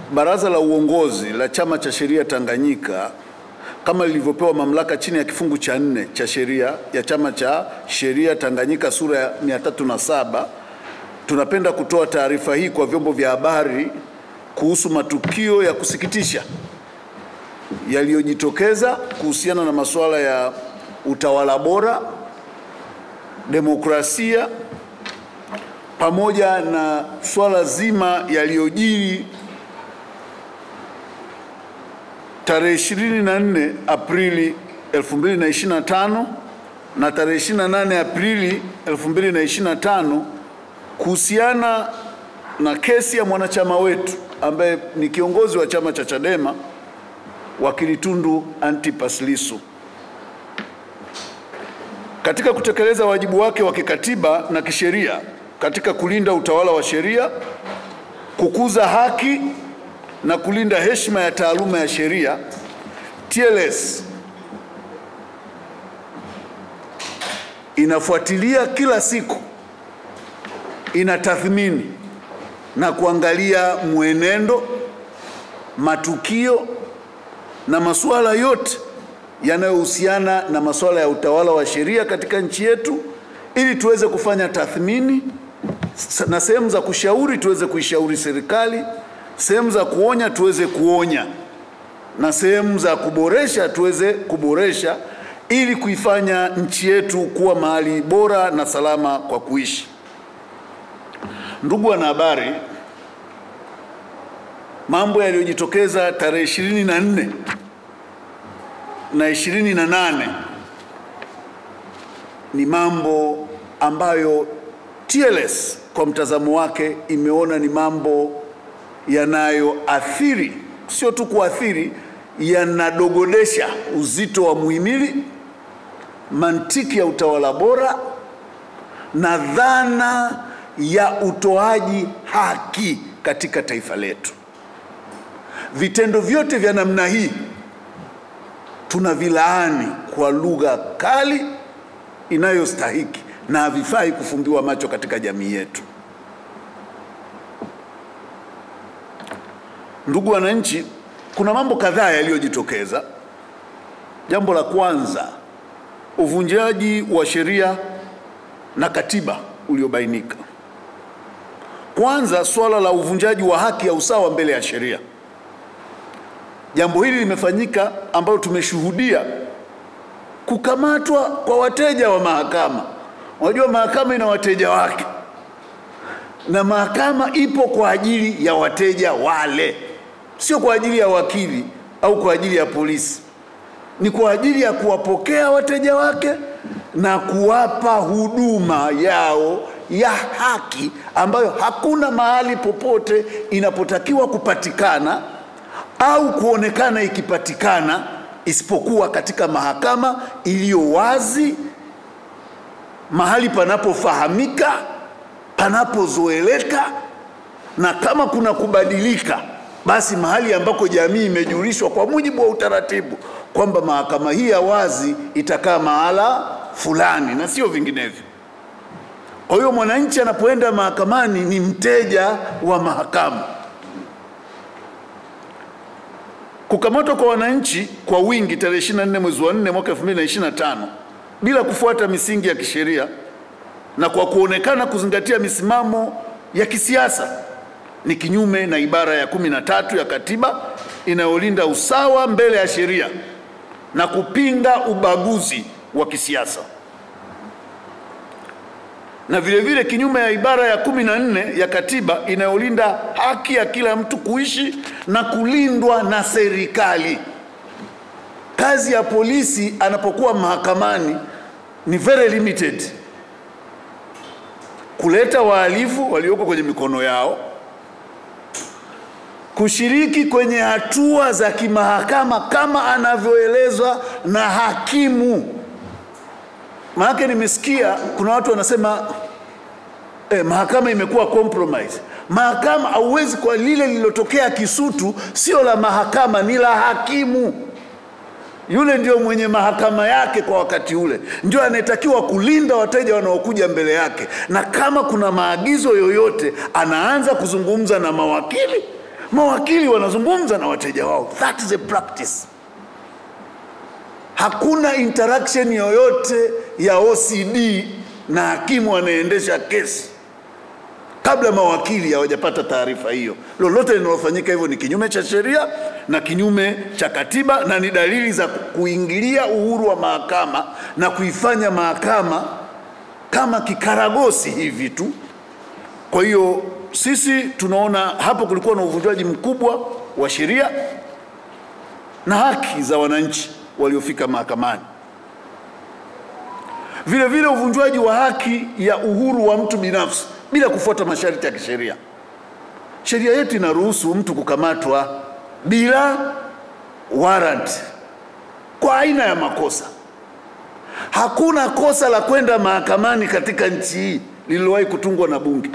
Baraza la uongozi la Chama cha Sheria Tanganyika kama lilivyopewa mamlaka chini ya kifungu cha 4 cha sheria ya Chama cha Sheria Tanganyika sura ya 307, tunapenda kutoa taarifa hii kwa vyombo vya habari kuhusu matukio ya kusikitisha yaliyojitokeza kuhusiana na masuala ya utawala bora, demokrasia, pamoja na swala zima yaliyojiri tarehe 24 Aprili 2025 na tarehe 28 Aprili 2025 kuhusiana na kesi ya mwanachama wetu ambaye ni kiongozi wa chama cha Chadema, wakili Tundu Antipas Lissu. Katika kutekeleza wajibu wake wa kikatiba na kisheria katika kulinda utawala wa sheria, kukuza haki na kulinda heshima ya taaluma ya sheria, TLS inafuatilia kila siku, inatathmini na kuangalia mwenendo, matukio na masuala yote yanayohusiana na masuala ya utawala wa sheria katika nchi yetu, ili tuweze kufanya tathmini na sehemu za kushauri tuweze kuishauri serikali, sehemu za kuonya tuweze kuonya, na sehemu za kuboresha tuweze kuboresha, ili kuifanya nchi yetu kuwa mahali bora na salama kwa kuishi. Ndugu wanahabari, mambo yaliyojitokeza tarehe 24 na 28 ni mambo ambayo TLS kwa mtazamo wake imeona ni mambo yanayoathiri, sio tu kuathiri, yanadogodesha uzito wa muhimili, mantiki ya utawala bora na dhana ya utoaji haki katika taifa letu. Vitendo vyote vya namna hii tunavilaani kwa lugha kali inayostahiki na havifai kufumbiwa macho katika jamii yetu. Ndugu wananchi, kuna mambo kadhaa yaliyojitokeza. Jambo la kwanza, uvunjaji wa sheria na katiba uliobainika. Kwanza, swala la uvunjaji wa haki ya usawa mbele ya sheria. Jambo hili limefanyika ambalo tumeshuhudia kukamatwa kwa wateja wa mahakama. Unajua mahakama ina wateja wake, na mahakama ipo kwa ajili ya wateja wale, sio kwa ajili ya wakili au kwa ajili ya polisi. Ni kwa ajili ya kuwapokea wateja wake na kuwapa huduma yao ya haki ambayo hakuna mahali popote inapotakiwa kupatikana au kuonekana ikipatikana isipokuwa katika mahakama iliyo wazi, mahali panapofahamika, panapozoeleka, na kama kuna kubadilika basi mahali ambako jamii imejulishwa kwa mujibu wa utaratibu kwamba mahakama hii ya wazi itakaa mahala fulani na sio vinginevyo. Kwa hiyo mwananchi anapoenda mahakamani ni mteja wa mahakama. Kukamatwa kwa wananchi kwa wingi tarehe 24 mwezi wa 4 mwaka 2025 bila kufuata misingi ya kisheria na kwa kuonekana kuzingatia misimamo ya kisiasa ni kinyume na ibara ya 13 ya katiba inayolinda usawa mbele ya sheria na kupinga ubaguzi wa kisiasa, na vile vile kinyume ya ibara ya 14 ya katiba inayolinda haki ya kila mtu kuishi na kulindwa na serikali. Kazi ya polisi anapokuwa mahakamani ni very limited: kuleta wahalifu walioko kwenye mikono yao, kushiriki kwenye hatua za kimahakama kama anavyoelezwa na hakimu. Maana nimesikia kuna watu wanasema mahakama imekuwa compromise. Mahakama hauwezi, kwa lile lililotokea Kisutu sio la mahakama, ni la hakimu. Yule ndio mwenye mahakama yake kwa wakati ule, ndio anayetakiwa kulinda wateja wanaokuja mbele yake, na kama kuna maagizo yoyote anaanza kuzungumza na mawakili. Mawakili wanazungumza na wateja wao. That is a practice. Hakuna interaction yoyote ya OCD na hakimu anaendesha kesi kabla mawakili hawajapata taarifa hiyo. Lolote linalofanyika hivyo ni kinyume cha sheria na kinyume cha katiba, na ni dalili za kuingilia uhuru wa mahakama na kuifanya mahakama kama kikaragosi hivi tu. Kwa hiyo sisi tunaona hapo kulikuwa na uvunjwaji mkubwa wa sheria na haki za wananchi waliofika mahakamani. Vile vile uvunjwaji wa haki ya uhuru wa mtu binafsi bila kufuata masharti ya kisheria. Sheria yetu inaruhusu mtu kukamatwa bila warrant kwa aina ya makosa. Hakuna kosa la kwenda mahakamani katika nchi hii lililowahi kutungwa na bunge.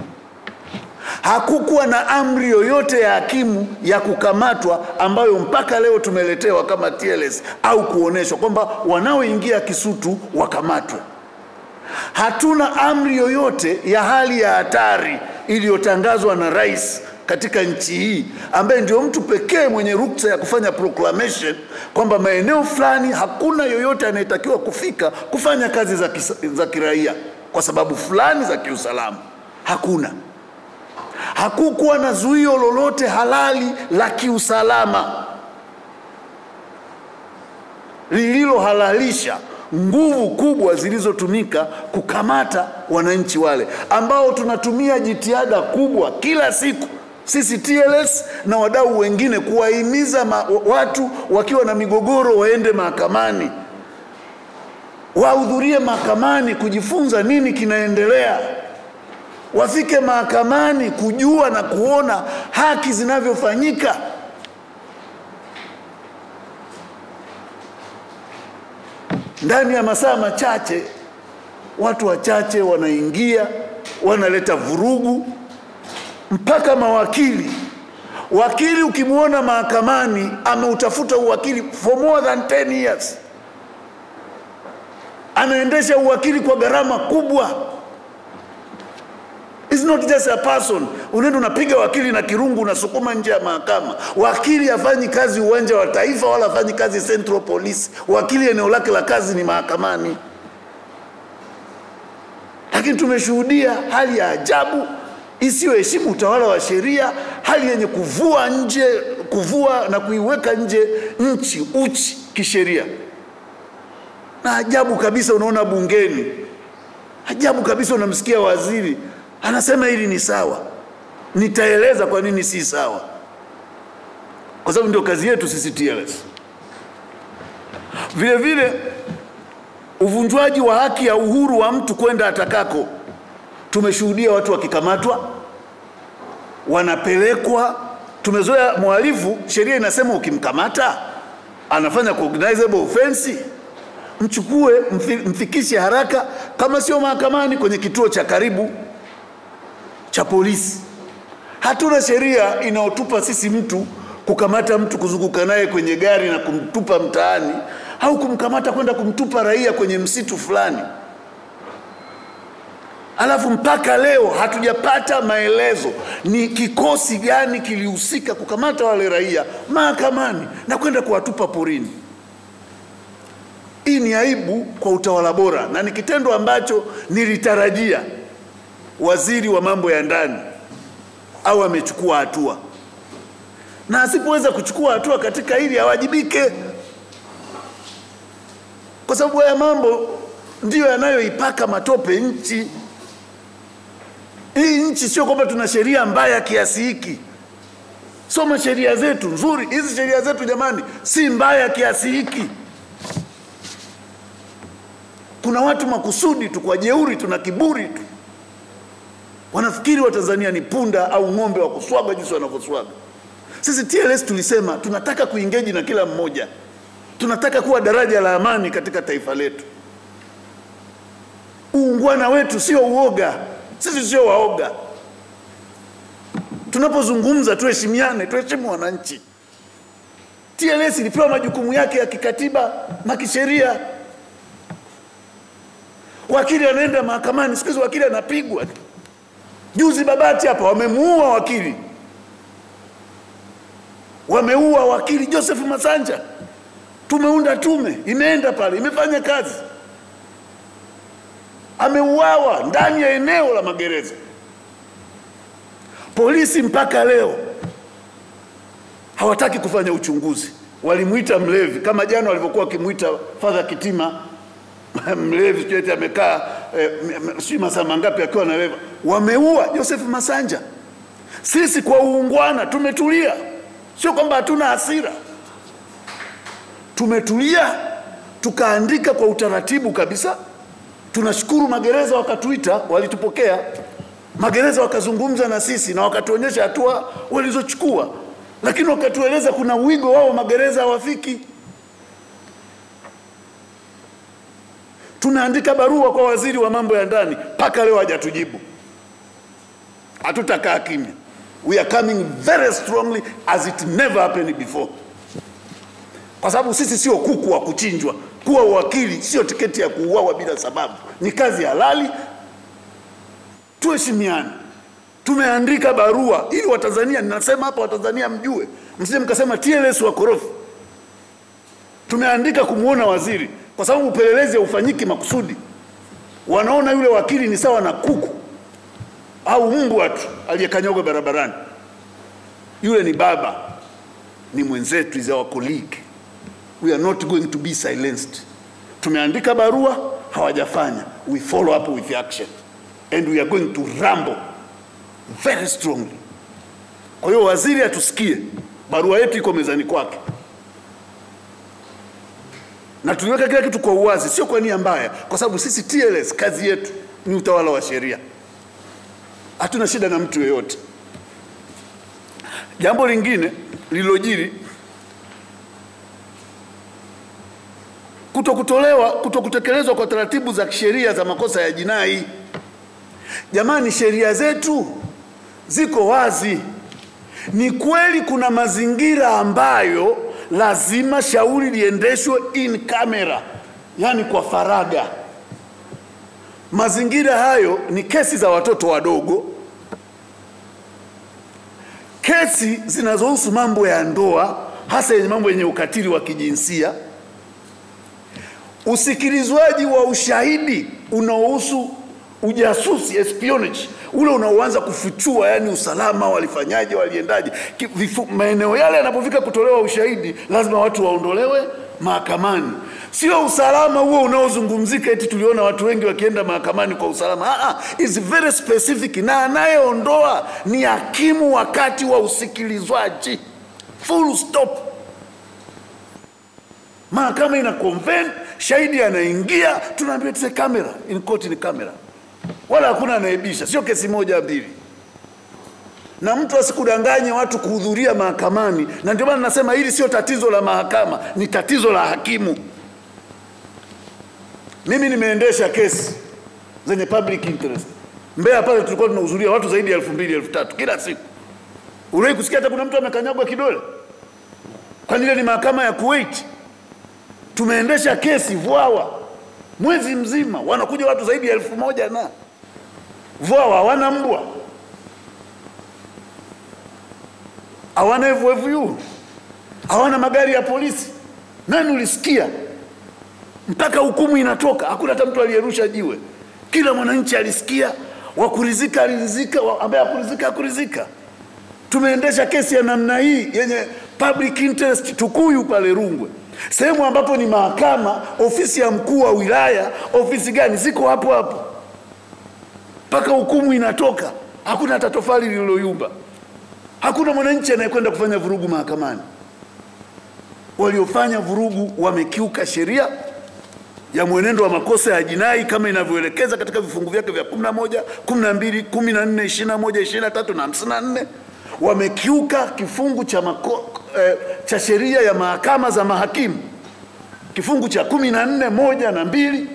Hakukuwa na amri yoyote ya hakimu ya kukamatwa ambayo mpaka leo tumeletewa kama TLS au kuoneshwa kwamba wanaoingia Kisutu wakamatwe. Hatuna amri yoyote ya hali ya hatari iliyotangazwa na rais katika nchi hii, ambaye ndio mtu pekee mwenye ruksa ya kufanya proclamation kwamba maeneo fulani hakuna yoyote anayetakiwa kufika kufanya kazi za kiraia kwa sababu fulani za kiusalama. Hakuna. Hakukuwa na zuio lolote halali la kiusalama lililohalalisha nguvu kubwa zilizotumika kukamata wananchi wale ambao tunatumia jitihada kubwa kila siku sisi TLS na wadau wengine kuwahimiza watu wakiwa na migogoro waende mahakamani, wahudhurie mahakamani kujifunza nini kinaendelea, wafike mahakamani kujua na kuona haki zinavyofanyika. Ndani ya masaa machache watu wachache wanaingia, wanaleta vurugu mpaka wakili ukimuona mahakamani ameutafuta uwakili for more than 10 years, anaendesha uwakili kwa gharama kubwa. It's not just a person. Unaenda unapiga wakili na kirungu unasukuma nje ya mahakama. Wakili hafanyi kazi uwanja wa Taifa wala hafanyi kazi Central Police. Wakili eneo lake la kazi ni mahakamani. Lakini tumeshuhudia hali ya ajabu isiyoheshimu utawala wa sheria, hali yenye kuvua na kuiweka nje nchi uchi kisheria. Na ajabu kabisa unaona bungeni, ajabu kabisa unamsikia waziri anasema hili ni sawa. Nitaeleza kwa nini si sawa, kwa sababu ndio kazi yetu sisi TLS. Vile vile uvunjwaji wa haki ya uhuru wa mtu kwenda atakako. Tumeshuhudia watu wakikamatwa wanapelekwa. Tumezoea mhalifu, sheria inasema ukimkamata anafanya cognizable offense, mchukue mfikishe haraka, kama sio mahakamani kwenye kituo cha karibu cha polisi. Hatuna sheria inayotupa sisi mtu kukamata mtu kuzunguka naye kwenye gari na kumtupa mtaani, au kumkamata kwenda kumtupa raia kwenye msitu fulani. Alafu mpaka leo hatujapata maelezo ni kikosi gani kilihusika kukamata wale raia mahakamani na kwenda kuwatupa porini. Hii ni aibu kwa utawala bora, na ni kitendo ambacho nilitarajia waziri wa mambo ya ndani au amechukua hatua, na asipoweza kuchukua hatua katika hili awajibike, kwa sababu haya mambo ndiyo yanayoipaka matope nchi. Hii nchi sio kwamba tuna sheria mbaya kiasi hiki. Soma sheria zetu nzuri. Hizi sheria zetu jamani si mbaya kiasi hiki. Kuna watu makusudi tu kwa jeuri, tuna kiburi tu, wanafikiri wa Tanzania ni punda au ng'ombe wa kuswaga jinsi wanavyoswaga. Sisi TLS tulisema tunataka kuengage na kila mmoja, tunataka kuwa daraja la amani katika taifa letu. Uungwana wetu sio uoga, sisi sio waoga. Tunapozungumza tuheshimiane, tuheshimu wananchi. TLS ilipewa majukumu yake ya kikatiba na kisheria. Wakili anaenda mahakamani, siku hizi wakili anapigwa. Juzi Babati hapa wamemuua wakili. Wameua wakili Joseph Masanja. Tumeunda tume, imeenda pale, imefanya kazi. Ameuawa ndani ya eneo la magereza. Polisi mpaka leo hawataki kufanya uchunguzi. Walimuita mlevi kama jana walivyokuwa kimuita Father Kitima mlevi, tuete amekaa si masaa mangapi akiwa analeva. Wameua Joseph Masanja. Sisi kwa uungwana tumetulia. Sio kwamba hatuna hasira. Tumetulia, tukaandika kwa utaratibu kabisa. Tunashukuru magereza wakatuita, walitupokea. Magereza wakazungumza na sisi na wakatuonyesha hatua walizochukua. Lakini wakatueleza kuna wigo wao magereza hawafiki. Tunaandika barua kwa waziri wa mambo ya ndani, mpaka leo hajatujibu. Hatutakaa kimya. We are coming very strongly as it never happened before. Kwa sababu sisi sio kuku wa kuchinjwa. Kuwa wakili sio tiketi ya kuuawa bila sababu. Ni kazi halali. Tuheshimiane. Tumeandika barua ili Watanzania, ninasema hapa Watanzania mjue, msije mkasema TLS wakorofi. Tumeandika kumuona waziri kwa sababu upelelezi haufanyiki makusudi. Wanaona yule wakili ni sawa na kuku au mbwa tu aliyekanyagwa barabarani. Yule ni baba, ni mwenzetu, is our colleague. We are not going to be silenced. Tumeandika barua, hawajafanya. We follow up with action. And we are going to rumble very strongly. Kwa hiyo waziri atusikie, barua yetu iko mezani kwake. Na tuliweka kila kitu kwa uwazi, sio kwa nia mbaya, kwa sababu sisi TLS kazi yetu ni utawala wa sheria. Hatuna shida na mtu yeyote. Jambo lingine lililojiri, kutokutekelezwa kwa taratibu za kisheria za makosa ya jinai. Jamani, sheria zetu ziko wazi. Ni kweli kuna mazingira ambayo lazima shauri liendeshwe in camera, yani kwa faraga. Mazingira hayo ni kesi za watoto wadogo, kesi zinazohusu mambo ya ndoa, hasa yenye mambo yenye ukatili wa kijinsia, usikilizwaji wa ushahidi unaohusu ujasusi, espionage, ule unaoanza kufichua yani usalama, walifanyaje, waliendaje. Maeneo yale yanapofika kutolewa ushahidi, lazima watu waondolewe mahakamani. Sio usalama huo unaozungumzika eti tuliona watu wengi wakienda mahakamani kwa usalama. It's very specific, na anayeondoa ni hakimu wakati wa usikilizwaji. Full stop. Mahakama ina convene, shahidi anaingia, tunaambia tse kamera, in court ni kamera. Wala hakuna anaibisha, sio kesi moja mbili. Na mtu asikudanganye watu kuhudhuria mahakamani. Na ndio maana nasema hili sio tatizo la mahakama, ni tatizo la hakimu. Mimi nimeendesha kesi zenye public interest. Mbeya pale tulikuwa tunahudhuria watu zaidi ya 2000 3000 kila siku. Uliwahi kusikia hata kuna mtu amekanyagwa kidole? Kwani ile ni mahakama ya Kuwait? Tumeendesha kesi Vwawa mwezi mzima, wanakuja watu zaidi ya 1000 na Vwawa hawana mbwa, hawana FFU, hawana magari ya polisi. Nani ulisikia? Mpaka hukumu inatoka hakuna hata mtu aliyerusha jiwe. Kila mwananchi alisikia, wakurizika alirizika, ambaye hakurizika hakurizika. Tumeendesha kesi ya namna hii yenye public interest Tukuyu pale Rungwe, sehemu ambapo ni mahakama, ofisi ya mkuu wa wilaya, ofisi gani ziko hapo hapo. Mpaka hukumu inatoka hakuna hata tofali lililoyumba. Hakuna mwananchi anayekwenda kufanya vurugu mahakamani. Waliofanya vurugu wamekiuka sheria ya mwenendo wa makosa ya jinai kama inavyoelekeza katika vifungu vyake vya 11, 12, 14, 21, 23 na 54. Wamekiuka kifungu cha sheria ya mahakama za mahakimu, kifungu cha 14, 1 na 2.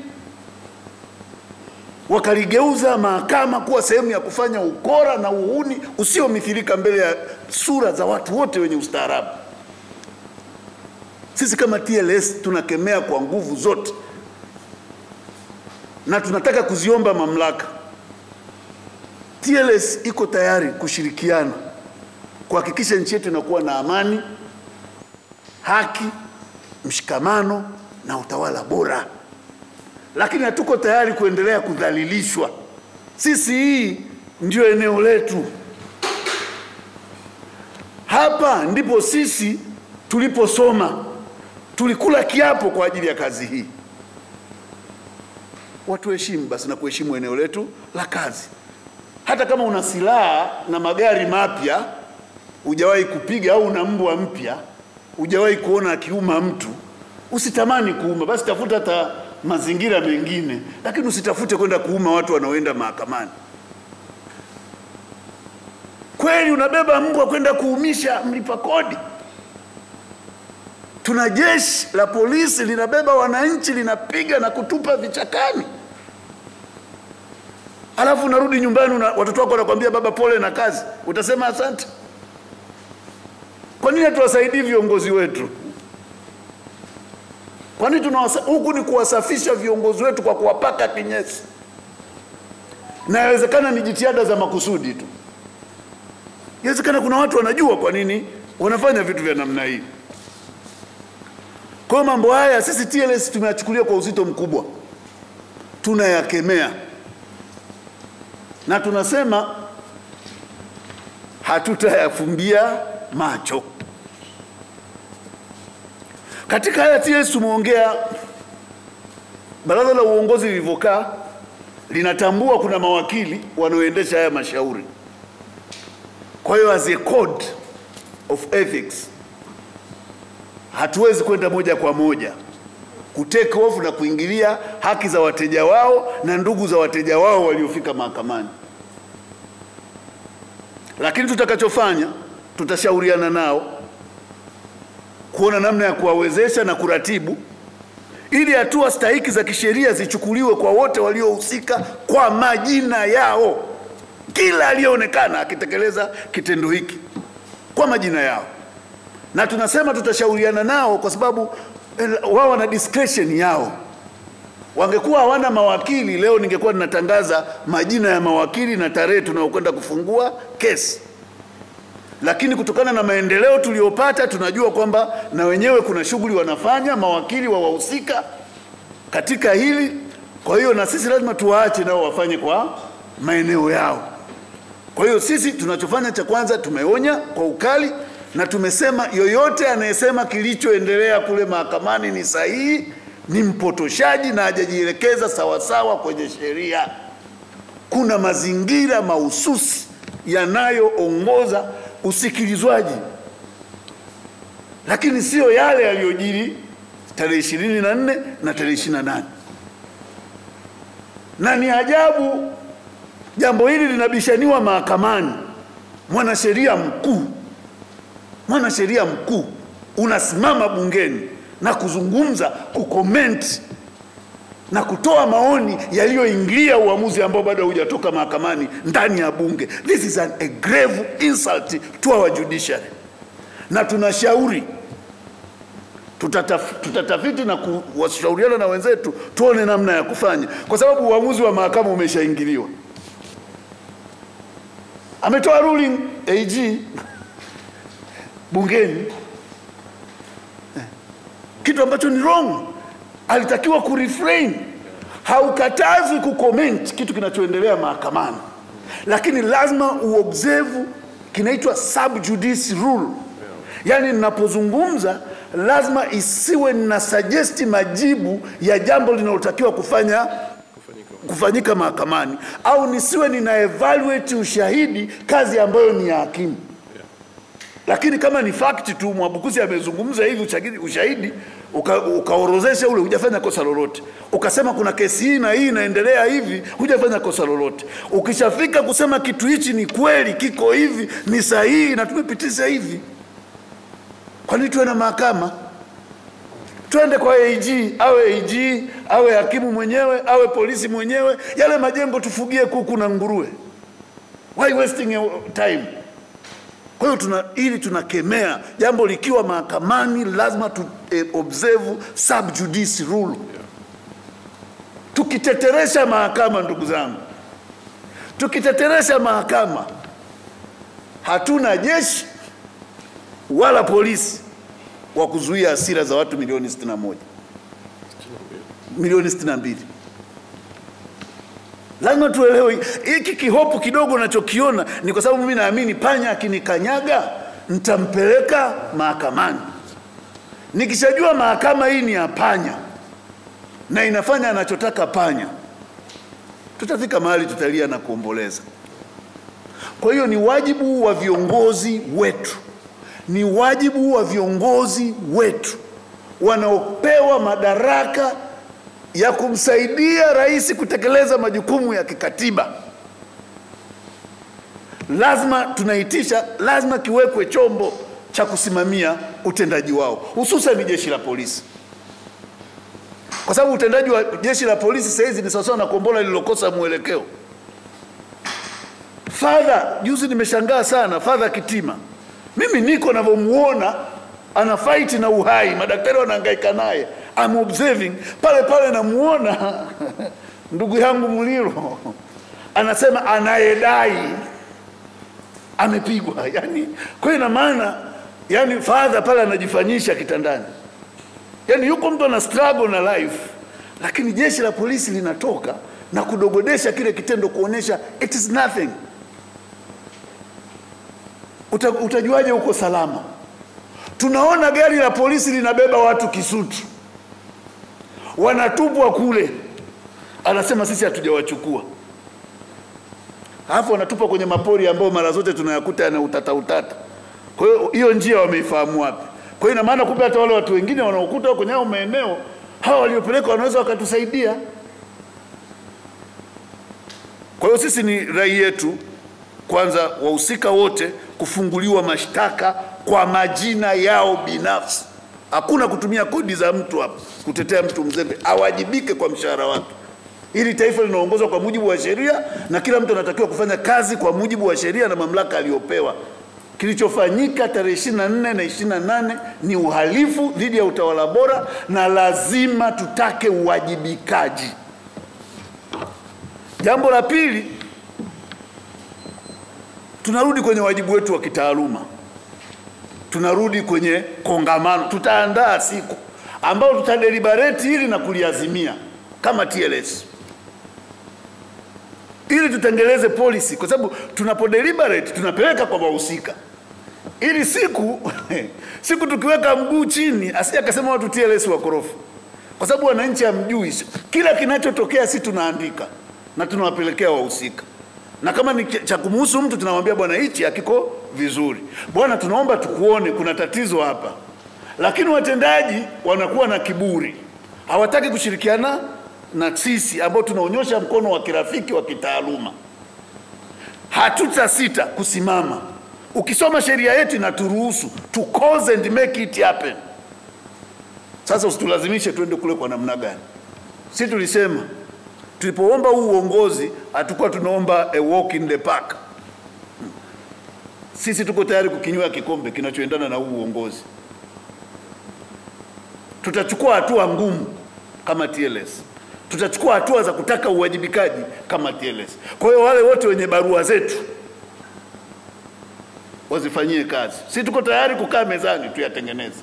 Wakaligeuza mahakama kuwa sehemu ya kufanya ukora na uhuni usiomithilika mbele ya sura za watu wote wenye ustaarabu. Sisi kama TLS tunakemea kwa nguvu zote, na tunataka kuziomba mamlaka. TLS iko tayari kushirikiana kuhakikisha nchi yetu inakuwa na amani, haki, mshikamano na utawala bora. Lakini hatuko tayari kuendelea kudhalilishwa. Sisi hii ndio eneo letu. Hapa ndipo sisi tuliposoma. Tulikula kiapo kwa ajili ya kazi hii. Watu heshimu basi na kuheshimu eneo letu la kazi. Hata kama una silaha na magari mapya, hujawahi kupiga, au una mbwa mpya, hujawahi kuona akiuma mtu, usitamani kuuma. Basi tafuta hata mazingira mengine, lakini usitafute kwenda kuuma watu wanaoenda mahakamani. Kweli unabeba mbwa kwenda kuumisha mlipa kodi? Tuna jeshi la polisi linabeba wananchi, linapiga na kutupa vichakani. Alafu unarudi nyumbani, watoto wako wanakuambia baba pole na kazi. Utasema asante? Kwa nini hatuwasaidii viongozi wetu? Kwa nini huku ni kuwasafisha viongozi wetu kwa kuwapaka kinyesi? Na inawezekana ni jitihada za makusudi tu. Inawezekana kuna watu wanajua kwa nini wanafanya vitu vya namna hii. Kwa mambo haya sisi TLS tumeyachukulia kwa uzito mkubwa. Tunayakemea. Na tunasema hatutayafumbia macho. Katika haya TLS tumeongea, baraza la uongozi lilivyokaa linatambua kuna mawakili wanaoendesha haya mashauri. Kwa hiyo as a code of ethics hatuwezi kwenda moja kwa moja kutake off na kuingilia haki za wateja wao na ndugu za wateja wao waliofika mahakamani. Lakini tutakachofanya, tutashauriana nao kuona namna ya kuwawezesha na kuratibu ili hatua stahiki za kisheria zichukuliwe kwa wote waliohusika kwa majina yao. Kila aliyeonekana akitekeleza kitendo hiki kwa majina yao. Na tunasema tutashauriana nao kwa sababu wao wana discretion yao. Wangekuwa hawana mawakili, leo ningekuwa ninatangaza majina ya mawakili na tarehe tunayokwenda kufungua kesi. Lakini kutokana na maendeleo tuliyopata, tunajua kwamba na wenyewe kuna shughuli wanafanya mawakili wa wahusika katika hili. Kwa hiyo na sisi lazima tuwaache nao wafanye kwa maeneo yao. Kwa hiyo sisi tunachofanya cha kwanza, tumeonya kwa ukali na tumesema yoyote anayesema kilichoendelea kule mahakamani ni sahihi ni mpotoshaji na hajajielekeza sawasawa kwenye sheria. Kuna mazingira mahususi yanayoongoza usikilizwaji, lakini sio yale yaliyojiri tarehe 24 na tarehe 28. Na ni ajabu jambo hili linabishaniwa mahakamani. Mwanasheria mkuu unasimama bungeni na kuzungumza, kucomment na kutoa maoni yaliyoingilia uamuzi ambao bado hujatoka mahakamani ndani ya bunge. This is a grave insult to our judiciary. Na tunashauri tutatafiti na kuwashauriana na wenzetu tuone namna ya kufanya, kwa sababu uamuzi wa mahakama umeshaingiliwa. Ametoa ruling AG bungeni, kitu ambacho ni wrong. Alitakiwa kurefrain. Haukatazwi kucomment kitu kinachoendelea mahakamani, lakini lazima uobserve kinaitwa sub judice rule. Yani ninapozungumza lazima isiwe na suggest majibu ya jambo linalotakiwa kufanyika mahakamani, au nisiwe nina evaluate ushahidi, kazi ambayo ni ya hakimu. Lakini kama ni fact tu, Mwabukusi amezungumza hivi ushahidi, ukaorozesha ule, hujafanya kosa lolote. Ukasema kuna kesi hii na hii inaendelea hivi, hujafanya kosa lolote. Ukishafika kusema kitu hichi ni kweli, kiko hivi, ni sahihi na tumepitisha hivi, kwa nini tuwe na mahakama? Twende kwa AG, awe hakimu mwenyewe, awe polisi mwenyewe, yale majengo tufugie kuku na nguruwe. Why wasting your time? Kwa hiyo tunakemea jambo likiwa mahakamani, lazima tu observe sub judice rule. Tukiteteresha mahakama, ndugu zangu, tukiteteresha mahakama, hatuna jeshi, wala polisi wa kuzuia hasira za watu milioni 61. Milioni 62. Lazima tuelewe hiki kihopu kidogo nachokiona ni kwa sababu mimi naamini panya akinikanyaga nitampeleka mahakamani. Nikishajua mahakama hii ni ya panya na inafanya anachotaka panya, tutafika mahali tutalia na kuomboleza. Kwa hiyo ni wajibu wa viongozi wetu, ni wajibu wa viongozi wetu wanaopewa madaraka ya kumsaidia rais kutekeleza majukumu ya kikatiba. Lazima tunaitisha, lazima kiwekwe chombo cha kusimamia utendaji wao, hususan jeshi la polisi. Kwa sababu utendaji wa jeshi la polisi sasa hizi ni sawa na kombola lililokosa mwelekeo. Juzi nimeshangaa sana Father Kitima. Mimi niko navyomuona ana fight na uhai, madaktari wanahangaika naye. I'm observing pale namuona ndugu yangu Muliro anasema anayedai amepigwa. Yani kwa ina maana yani Father pale anajifanyisha kitandani. Yani yuko mtu ana struggle na life, lakini jeshi la polisi linatoka na kudogodesha kile kitendo kuonesha it is nothing. Utajuaje uko salama? Tunaona gari la polisi linabeba watu Kisutu, wanatupwa kule, anasema sisi hatujawachukua. Alafu wanatupa kwenye mapori ambayo mara zote tunayakuta yana utata. Kwa hiyo hiyo njia wameifahamu wapi? Kwa hiyo ina maana kumbe hata wale watu wengine wanaokuta kwenye hao maeneo, hao waliopeleka wanaweza wakatusaidia. Kwa hiyo sisi ni rai yetu kwanza wahusika wote kufunguliwa mashtaka kwa majina yao binafsi. Hakuna kutumia kodi za mtu hapa kutetea mtu mzembe, awajibike kwa mshahara wake. Ili taifa linaongozwa kwa mujibu wa sheria na kila mtu anatakiwa kufanya kazi kwa mujibu wa sheria na mamlaka aliyopewa. Kilichofanyika tarehe 24 na 28 ni uhalifu dhidi ya utawala bora na lazima tutake uwajibikaji. Jambo la pili, tunarudi kwenye wajibu wetu wa kitaaluma. Tunarudi kwenye kongamano. Tutaandaa siku ambao tutadeliberate hili na kuliazimia kama TLS, ili tutengeleze policy, kwa sababu tunapodeliberate tunapeleka kwa wahusika. Ili siku tukiweka mguu chini asije akasema watu TLS wakorofi, kwa sababu wananchi hamjui kila kinachotokea. Sisi tunaandika na tunawapelekea wahusika, na kama ni cha kumhusu mtu tunamwambia bwana hichi hakiko vizuri, bwana tunaomba tukuone kuna tatizo hapa. Lakini watendaji wanakuwa na kiburi, hawataki kushirikiana na sisi ambao tunaonyesha mkono wa kirafiki wa kitaaluma. Hatutasita kusimama. Ukisoma sheria yetu inaturuhusu to cause and make it happen. Sasa usitulazimishe tuende kule kwa namna gani. Sisi tulisema tulipoomba huu uongozi hatakuwa tunaomba a walk in the park. Sisi tuko tayari kukinywa kikombe kinachoendana na huu uongozi. Tutachukua hatua ngumu kama TLS. Tutachukua hatua za kutaka uwajibikaji kama TLS. Kwa hiyo wale wote wenye barua zetu wazifanyie kazi. Sisi tuko tayari kukaa mezani tuyatengeneze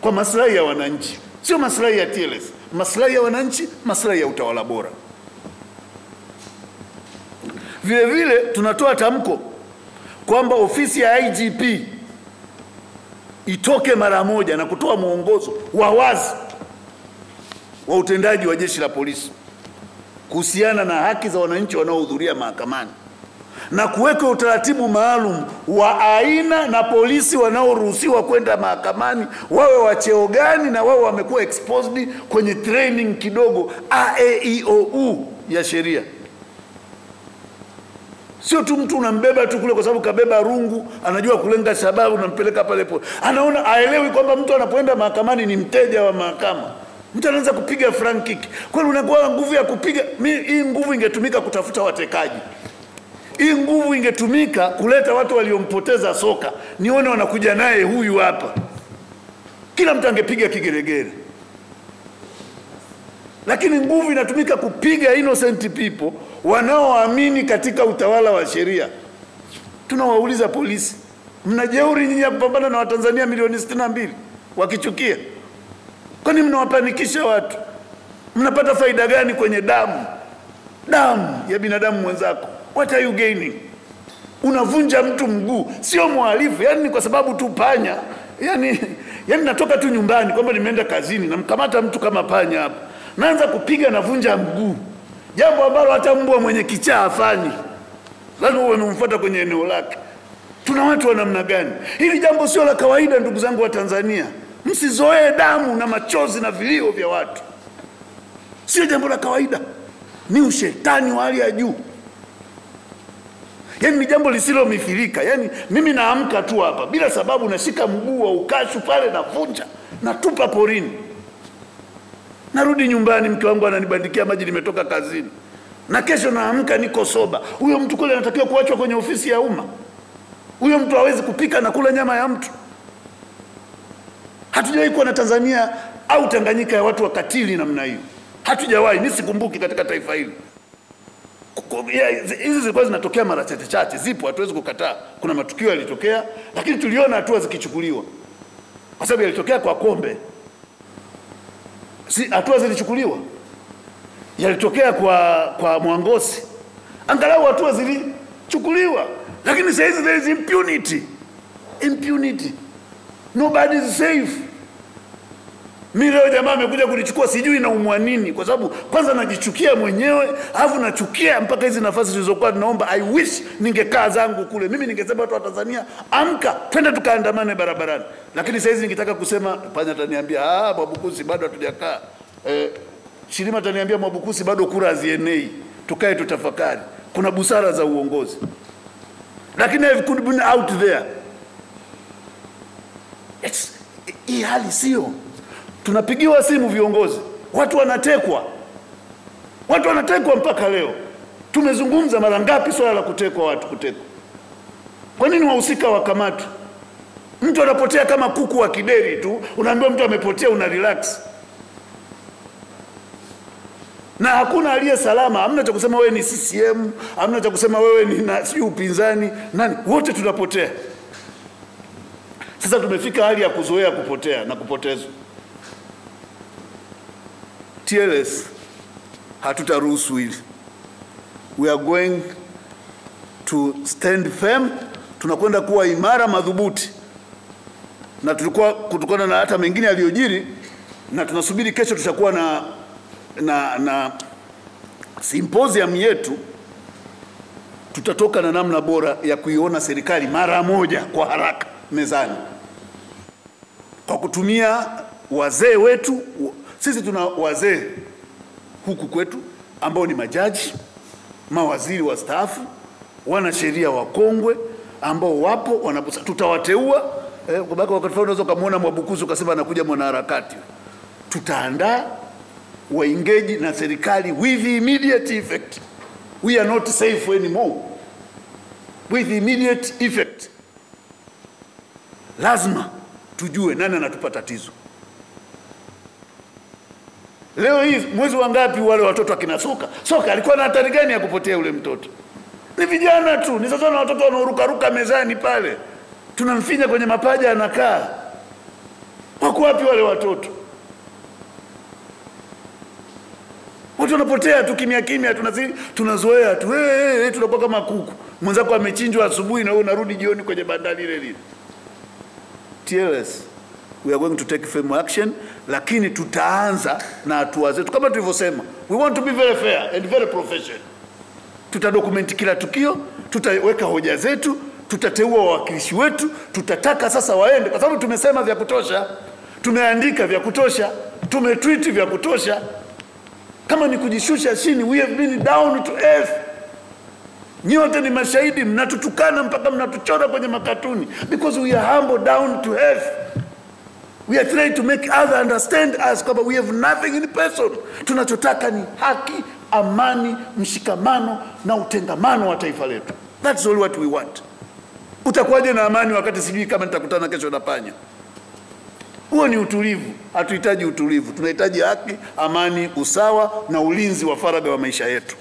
kwa maslahi ya wananchi, sio maslahi ya TLS, maslahi ya wananchi, maslahi ya utawala bora. Vile vile tunatoa tamko kwamba ofisi ya IGP itoke mara moja na kutoa mwongozo wa wazi wa utendaji wa jeshi la polisi kuhusiana na haki za wananchi wanaohudhuria mahakamani, na kuweka utaratibu maalum wa aina na polisi wanaoruhusiwa kwenda mahakamani, wawe wa cheo gani na wawe wamekuwa exposed kwenye training kidogo AAEOU ya sheria. Sio tu mtu unambeba tu kule kwa sababu kabeba rungu, anajua kulenga sababu unampeleka pale pole. Anaona aelewi kwamba mtu anapoenda mahakamani ni mteja wa mahakama. Mtu anaanza kupiga front kick. Kwani unakuwa nguvu ya kupiga? Hii nguvu ingetumika kutafuta watekaji. Hii nguvu ingetumika kuleta watu waliompoteza soka. Nione wanakuja naye huyu hapa. Kila mtu angepiga kigeregere. Lakini nguvu inatumika kupiga innocent people wanaoamini katika utawala wa sheria. Tunawauliza polisi, Mnajeuri nyinyi ya kupambana na Watanzania milioni 62 wakichukia. Kwani mnawapanikisha watu? Mnapata faida gani kwenye damu ya binadamu mwenzako? What are you gaining? Unavunja mtu mguu, sio mhalifu. Yani ni kwa sababu tu panya. Yani natoka tu nyumbani kwamba nimeenda kazini, namkamata mtu kama panya hapa, naanza kupiga, navunja mguu. Jambo ambalo hata mbwa mwenye kichaa hafanyi. Lazima uwe umemfuata kwenye eneo lake. Tuna watu wa namna gani? Hili jambo sio la kawaida, ndugu zangu wa Tanzania. Msizoee damu na machozi na vilio vya watu. Sio jambo la kawaida. Ni ushetani wa hali ya juu. Yani ni jambo lisilomithilika. Yani mimi naamka tu hapa bila sababu, nashika mguu wa ukashu pale, navunja, natupa porini. Narudi nyumbani, mke wangu ananibandikia maji, nimetoka kazini. Na kesho naamka niko soba. Huyo mtu kule anatakiwa kuachwa kwenye ofisi ya umma. Huyo mtu hawezi kupika na kula nyama ya mtu. Hatujawahi kuwa na Tanzania au Tanganyika ya watu wakatili namna hiyo. Hatujawahi, mimi sikumbuki katika taifa hili. Hizi zilikuwa zinatokea mara chache, zipo, hatuwezi kukataa. Kuna matukio yalitokea, lakini tuliona hatua zikichukuliwa. Kwa sababu yalitokea kwa Kombe. Si hatua zilichukuliwa. Yalitokea kwa Mwangosi. Angalau hatua zilichukuliwa. Lakini sasa hizi there is impunity. Nobody is safe. Mimi leo jamaa amekuja kunichukua, sijui na umwa nini, kwa sababu kwanza najichukia mwenyewe, alafu nachukia mpaka hizi nafasi zilizokuwa tunaomba. I wish ningekaa zangu kule. Mimi ningesema watu wa Tanzania, amka, twende tukaandamane barabarani. Lakini sasa hizi ningetaka kusema, panya ataniambia, Mwabukusi bado hatujakaa. Shirima ataniambia, Mwabukusi bado kura hazienei. Tukae tutafakari. Kuna busara za uongozi. Lakini I could be out there. Hii hali sio. Tunapigiwa simu viongozi, watu wanatekwa mpaka leo. Tumezungumza mara ngapi swala la kutekwa watu, kutekwa. Kwa nini wahusika wakamatwe? Mtu anapotea kama kuku wa kideri tu, unaambiwa mtu amepotea, una relax. Na hakuna aliye salama. Hamna cha kusema wewe ni CCM, hamna cha kusema wewe ni si upinzani, nani, wote tunapotea. Sasa tumefika hali ya kuzoea kupotea na kupotezwa. TLS hatutaruhusu hili. We are going to stand firm. Tunakwenda kuwa imara, madhubuti. Na tulikuwa kutokana na hata mengine yaliyojiri, na tunasubiri kesho tutakuwa na symposium yetu. Tutatoka na namna bora ya kuiona serikali mara moja kwa haraka mezani, kwa kutumia wazee wetu. Sisi tuna wazee huku kwetu ambao ni majaji, mawaziri wastaafu, wanasheria wakongwe ambao wapo, tutawateua. Kwa wakati fulani unaweza kumuona Mwabukusi ukasema anakuja mwanaharakati. Tutaandaa waingeji na serikali with immediate effect. We are not safe anymore. With immediate effect. Lazima tujue nani anatupa tatizo. Leo hii mwezi wa ngapi wale watoto akina Soka alikuwa na hatari gani ya kupotea ule mtoto? Ni vijana tu, ni sasa na watoto wanaoruka mezani pale. Tunamfinya kwenye mapaja anakaa. Wako wapi wale watoto? Watu wanapotea tu kimya, tunazoea tu. Tunakuwa kama kuku. Mwenzako amechinjwa asubuhi na wewe unarudi jioni kwenye bandari lile. TLS, we are going to take firm action, lakini tutaanza na hatua zetu kama tulivyosema. We want to be very fair and very professional. Tutadokumenti kila tukio, tutaweka hoja zetu, tutateua wawakilishi wetu, tutataka sasa waende, kwa sababu tumesema vya kutosha, tumeandika vya kutosha, tumetweet vya kutosha. Kama ni kujishusha chini, we have been down to earth. Nyote ni mashahidi, mnatutukana mpaka mnatuchora kwenye makatuni, because we are humble down to earth. We are trying to make others understand us kwamba we have nothing in person. Tunachotaka ni haki, amani, mshikamano na utengamano wa taifa letu. That's all what we want. Utakuwaje na amani wakati sijui kama nitakutana kesho na panya? Huo ni utulivu. Hatuhitaji utulivu. Tunahitaji haki, amani, usawa na ulinzi wa faragha wa maisha yetu.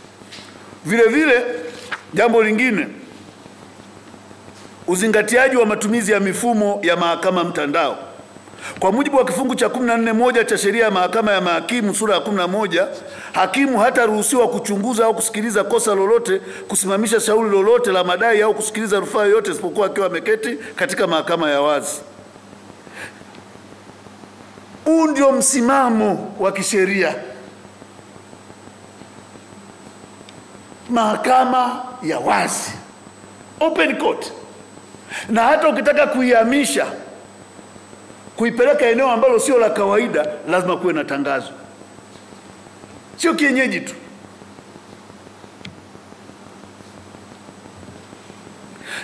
Vile vile jambo lingine, uzingatiaji wa matumizi ya mifumo ya mahakama mtandao. Kwa mujibu wa kifungu cha 14(1) cha sheria ya mahakama ya mahakimu sura ya 11, hakimu hataruhusiwa kuchunguza au kusikiliza kosa lolote, kusimamisha shauri lolote la madai au kusikiliza rufaa yoyote isipokuwa akiwa ameketi katika mahakama ya wazi. Huu ndio msimamo wa kisheria. Mahakama ya wazi, open court. Na hata ukitaka kuihamisha, kuipeleka eneo ambalo sio la kawaida, lazima kuwe na tangazo, sio kienyeji tu.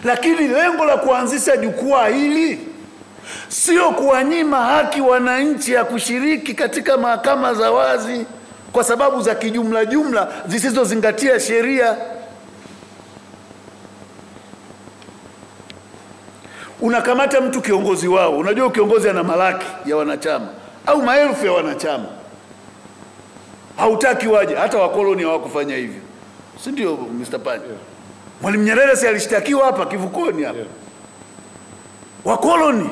Lakini lengo la kuanzisha jukwaa hili sio kuwanyima haki wananchi ya kushiriki katika mahakama za wazi kwa sababu za kijumla jumla zisizozingatia sheria. Unakamata mtu kiongozi wao, unajua kiongozi ana malaki ya wanachama au maelfu ya wanachama, hautaki waje. Hata wakoloni hawakufanya hivyo, si ndio Mr. Pani? Mwalimu Nyerere si alishtakiwa hapa kivukoni hapa? Wakoloni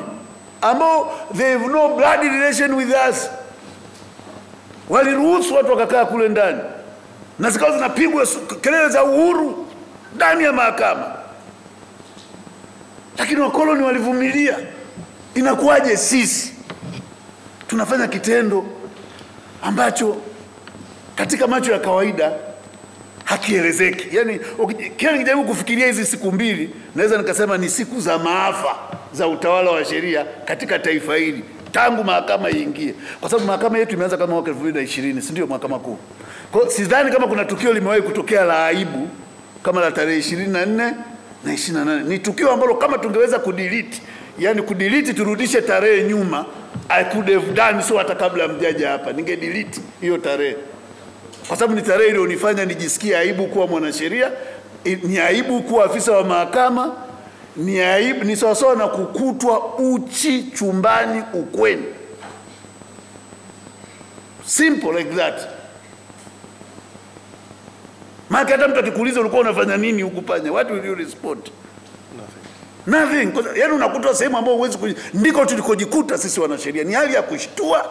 ambao they have no blood relation with us waliruhusu watu wakakaa kule ndani, na zikawa zinapigwa kelele za uhuru ndani ya mahakama. Lakini wakoloni walivumilia. Inakuwaje sisi tunafanya kitendo ambacho katika macho ya kawaida hakielezeki? Yani kila nikijaribu kufikiria hizi siku mbili, naweza nikasema ni siku za maafa za utawala wa sheria katika taifa hili tangu mahakama iingie, kwa sababu mahakama yetu imeanza kama mwaka 2020, si ndio? Mahakama kuu. Kwa hiyo sidhani kama kuna tukio limewahi kutokea la aibu kama la tarehe 24 na 28. Ni tukio ambalo kama tungeweza kudelete, yani kudelete turudishe tarehe nyuma, I could have done so hata kabla mjaja hapa, ningedelete hiyo tarehe, kwa sababu ni tarehe ile unifanya nijisikie aibu kuwa mwanasheria, ni aibu kuwa afisa wa mahakama, ni aibu, ni sawasawa na kukutwa uchi chumbani ukweni. Simple like that. Maana hata mtu akikuuliza ulikuwa unafanya nini huku Panya, what will you respond? Nothing. Yaani unakutwa sehemu ambayo huwezi ndiko tulikojikuta sisi wanasheria. Ni hali ya kushtua,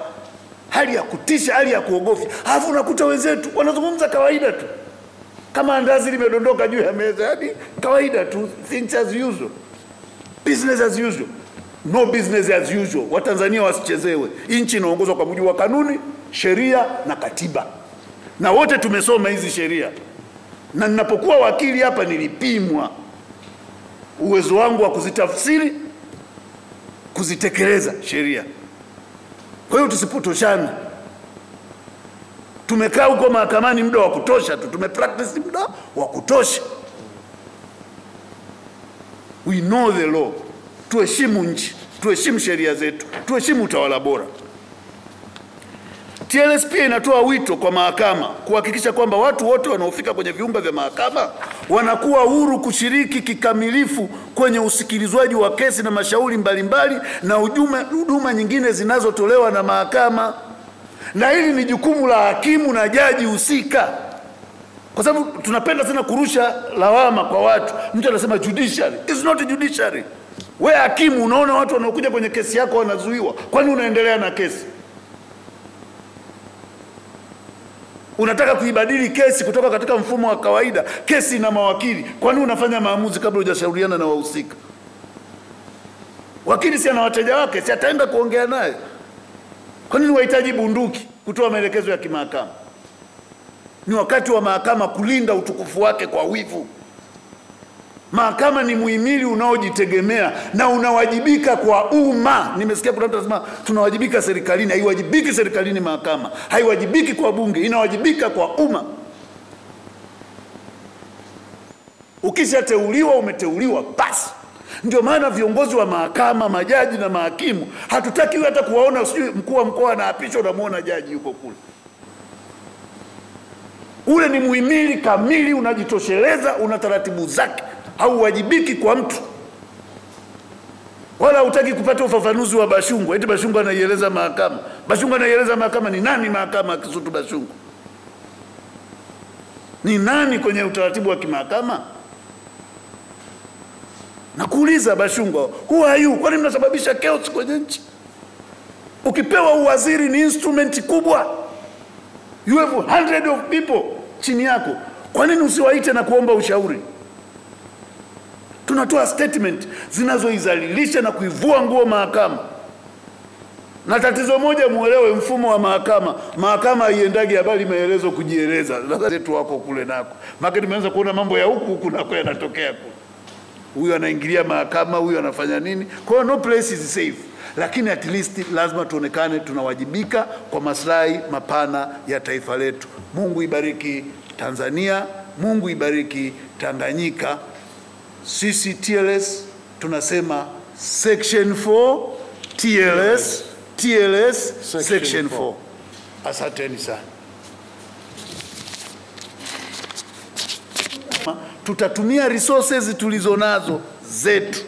hali ya kutisha, hali ya kuogofya. Alafu unakuta wenzetu wanazungumza kawaida tu, kama andazi limedondoka juu ya meza, hadi kawaida tu, things as usual, business as usual. No business as usual. Watanzania wasichezewe. Nchi inaongozwa kwa mujibu wa kanuni, sheria na katiba, na wote tumesoma hizi sheria. Na ninapokuwa wakili hapa nilipimwa uwezo wangu wa kuzitafsiri, kuzitekeleza sheria. Kwa hiyo tusipotoshana. Tumekaa huko mahakamani muda wa kutosha tu, tumepractice muda wa kutosha. We know the law. Tuheshimu nchi, tuheshimu sheria zetu, tuheshimu utawala bora. TLS pia inatoa wito kwa mahakama kuhakikisha kwamba watu wote wanaofika kwenye viumba vya mahakama wanakuwa huru kushiriki kikamilifu kwenye usikilizwaji wa kesi na mashauri mbalimbali na huduma nyingine zinazotolewa na mahakama. Na hili ni jukumu la hakimu na jaji husika, kwa sababu tunapenda sana kurusha lawama kwa watu. Mtu anasema judiciary. It's not judiciary. Wewe hakimu unaona watu wanaokuja kwenye kesi yako wanazuiwa, kwani unaendelea na kesi? Unataka kuibadili kesi kutoka katika mfumo wa kawaida, kesi na mawakili, kwani unafanya maamuzi kabla hujashauriana na wahusika? Wakili si ana wateja wake, si ataenda kuongea naye? Kwa nini wahitaji bunduki kutoa maelekezo ya kimahakama? Ni wakati wa mahakama kulinda utukufu wake kwa wivu. Mahakama ni muhimili unaojitegemea na unawajibika kwa umma. Nimesikia kuna mtu anasema tunawajibika serikalini. Haiwajibiki serikalini mahakama, haiwajibiki kwa bunge, inawajibika kwa umma. Ukishateuliwa umeteuliwa basi. Ndio maana viongozi wa mahakama, majaji na mahakimu, hatutaki hata kuwaona sijui mkuu wa mkoa anaapishwa unamuona jaji yuko kule. Ule ni muhimili kamili, unajitosheleza, una taratibu zake, hauwajibiki kwa mtu. Wala hutaki kupata ufafanuzi wa Bashungwa. Eti Bashungwa anaieleza mahakama. Bashungwa anaieleza mahakama ni nani? Mahakama Kisutu Bashungwa ni nani kwenye utaratibu wa kimahakama? Na kuuliza Bashungwa, who are you? Kwani mnasababisha chaos kwenye nchi? Ukipewa uwaziri ni instrument kubwa. You have hundreds of people chini yako. Kwa nini usiwaite na kuomba ushauri? Tunatoa statement zinazoizalilisha na kuivua nguo mahakama. Na tatizo moja muelewe, mfumo wa mahakama. Mahakama haiendagi habari maelezo kujieleza. Sasa zetu wako kule nako. Maana nimeanza kuona mambo ya huku nako yanatokea kule. Huyu anaingilia mahakama, huyu anafanya nini? Kwa hiyo no place is safe. Lakini at least lazima tuonekane tunawajibika kwa maslahi mapana ya taifa letu. Mungu ibariki Tanzania, Mungu ibariki Tanganyika. Sisi TLS tunasema Section 4 TLS Section 4. Asanteni sana. Tutatumia resources tulizonazo zetu.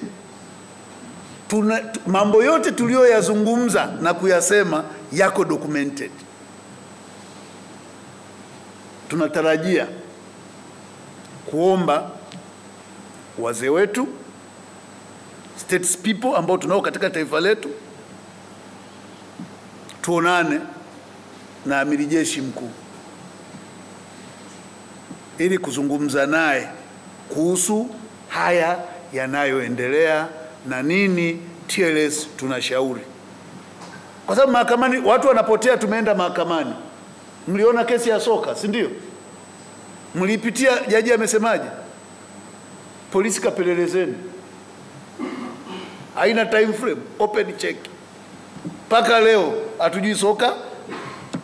Mambo yote tuliyoyazungumza na kuyasema yako documented. Tunatarajia kuomba wazee wetu, states people ambao tunao katika taifa letu, tuonane na amiri jeshi mkuu ili kuzungumza naye kuhusu haya yanayoendelea na nini TLS tunashauri. Kwa sababu mahakamani watu wanapotea, tumeenda mahakamani. Mliona kesi ya soka, si ndio? Mlipitia jaji amesemaje? Polisi kapelelezeni. Haina time frame, open check. Paka leo hatujui soka.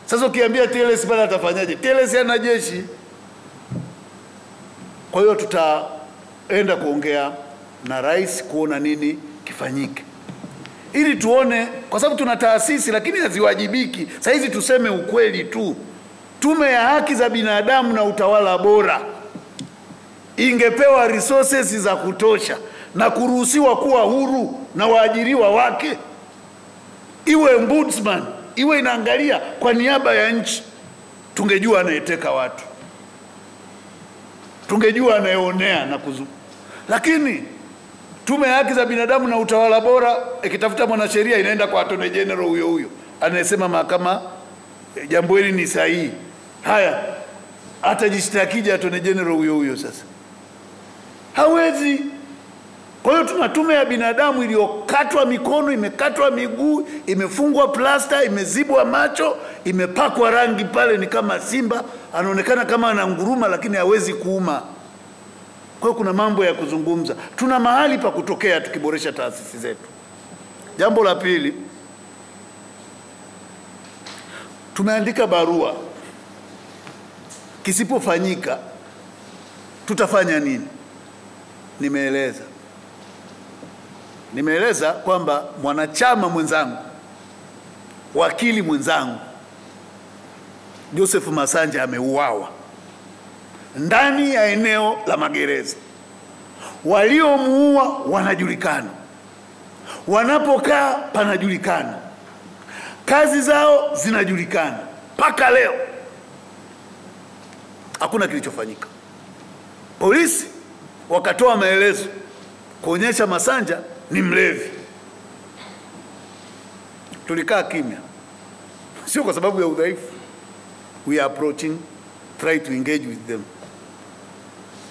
Sasa ukiambia TLS bana atafanyaje? TLS yana jeshi. Kwa hiyo tutaenda kuongea na rais kuona nini kifanyike. Ili tuone, kwa sababu tuna taasisi lakini haziwajibiki. Sasa hizi tuseme ukweli tu. Tume ya Haki za Binadamu na Utawala Bora ingepewa resources za kutosha na kuruhusiwa kuwa huru na waajiriwa wake. Iwe ombudsman, iwe inaangalia kwa niaba ya nchi, tungejua anayeteka watu. Tungejua anayeonea na kuzu. Lakini Tume ya Haki za Binadamu na Utawala Bora ikitafuta mwanasheria inaenda kwa Attorney General huyo anayesema mahakama jambo hili ni sahihi. Haya, atajishtakija Attorney General huyo sasa. Hawezi. Kwa hiyo tuna tume ya binadamu iliyokatwa mikono, imekatwa miguu, imefungwa plasta, imezibwa macho, imepakwa rangi pale ni kama simba, anaonekana kama ananguruma lakini hawezi kuuma. Kwa hiyo kuna mambo ya kuzungumza. Tuna mahali pa kutokea tukiboresha taasisi zetu. Jambo la pili, tumeandika barua. Kisipofanyika tutafanya nini? Nimeeleza kwamba mwanachama mwenzangu, wakili mwenzangu Joseph Masanja ameuawa ndani ya eneo la magereza. Waliomuua wanajulikana, wanapokaa panajulikana, kazi zao zinajulikana. Paka leo hakuna kilichofanyika. Polisi wakatoa maelezo kuonyesha Masanja ni mlevi. Tulikaa kimya, sio kwa sababu ya udhaifu. We are approaching, try to engage with them.